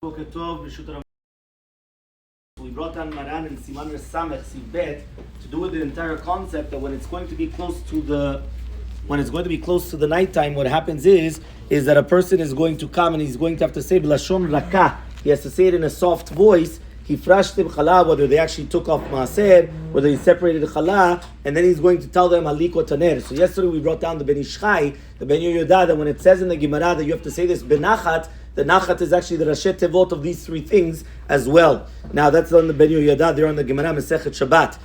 We brought down Maran and Siman Resamech Sivbet to do with the entire concept that when it's going to be close to the nighttime, what happens is that a person is going to come and he's going to have to say B'lashon Raka. He has to say it in a soft voice. He frashtim chala, whether they actually took off maaser, whether he separated chala, and then he's going to tell them aliko taner. So yesterday we brought down the Ben Ishchai, the Ben Yoda, that when it says in the Gemara that you have to say this benachat, the nachat is actually the Rashi Tevot of these three things as well. Now that's on the Ben Yoda, they're on the Gemara Masechet Shabbat.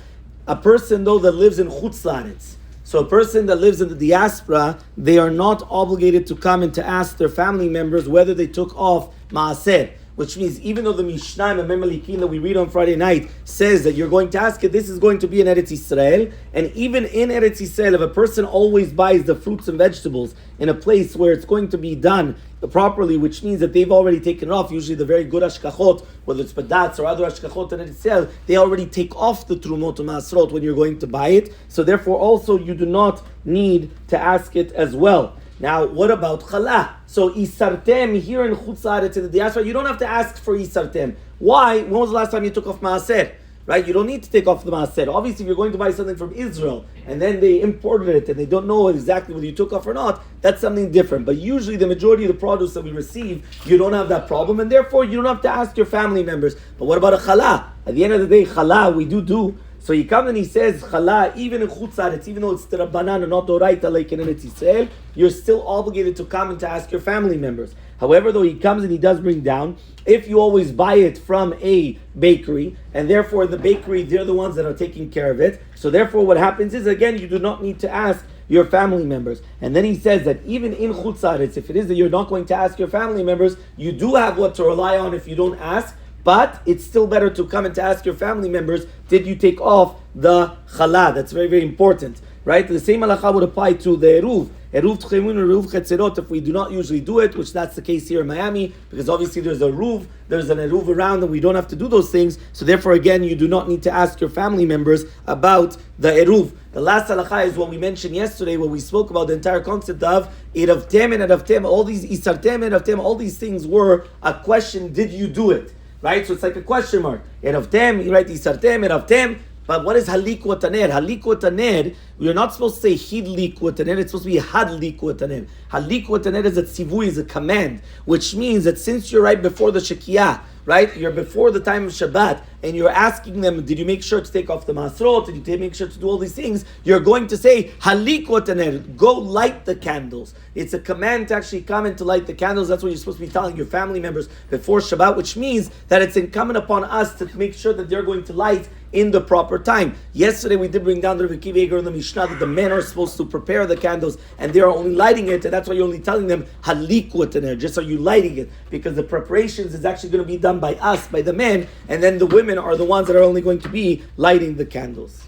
A person though that lives in Chutz La'aretz, so a person that lives in the diaspora, they are not obligated to come and to ask their family members whether they took off maaser. Which means even though the Mishnah and Memelikin that we read on Friday night says that you're going to ask it, this is going to be in Eretz Yisrael. And even in Eretz Yisrael, if a person always buys the fruits and vegetables in a place where it's going to be done properly, which means that they've already taken it off, usually the very good ashkachot, whether it's badats or other ashkachot in Eretz Yisrael, they already take off the trumot or maasrot when you're going to buy it. So therefore also you do not need to ask it as well. Now, what about chala? So, isartem here in Chutz La'aretz in the diaspora, you don't have to ask for isartem. Why? When was the last time you took off maaser? Right? You don't need to take off the maaser. Obviously, if you're going to buy something from Israel and then they imported it and they don't know exactly whether you took off or not, that's something different. But usually, the majority of the produce that we receive, you don't have that problem, and therefore you don't have to ask your family members. But what about a chala? At the end of the day, chala we do. So he comes and he says, chala, even in Chutz La'aretz, even though it's the Rabbanan and not Doraita like in Eretz Yisrael, you're still obligated to come and to ask your family members. However, though he comes and he does bring down, if you always buy it from a bakery, and therefore the bakery, they're the ones that are taking care of it, so therefore what happens is, again, you do not need to ask your family members. And then he says that even in Chutz La'aretz, if it is that you're not going to ask your family members, you do have what to rely on if you don't ask. But it's still better to come and to ask your family members, did you take off the chala? That's very, very important. Right? The same halacha would apply to the eruv. Eruv tchemun, eruv chetzerot, if we do not usually do it, which that's the case here in Miami, because obviously there's an eruv around, and we don't have to do those things. So therefore, again, you do not need to ask your family members about the eruv. The last halacha is what we mentioned yesterday, when we spoke about the entire concept of eravtem and eravtem, all these isartem and eravtem, all these things were a question, did you do it? Right? So it's like a question mark. Eravtem, you write isartem, eravtem. But what is halikwa taner? Halikwa taner, we're not supposed to say hidlikwa taner, it's supposed to be hadlikwa taner. Halikwa taner is a tzivui, is a command, which means that since you're right before the shekiyah, right? You're before the time of Shabbat, and you're asking them, did you make sure to take off the masrot? Did you make sure to do all these things? You're going to say, halikwa taner, go light the candles. It's a command to actually come and to light the candles. That's what you're supposed to be telling your family members before Shabbat, which means that it's incumbent upon us to make sure that they're going to light in the proper time. Yesterday we did bring down the Rebbe Kiva Eger in the Mishnah that the men are supposed to prepare the candles and they are only lighting it, and that's why you're only telling them halikwa taner, just are you lighting it, because the preparations is actually going to be done by us, by the men, and then the women are the ones that are only going to be lighting the candles.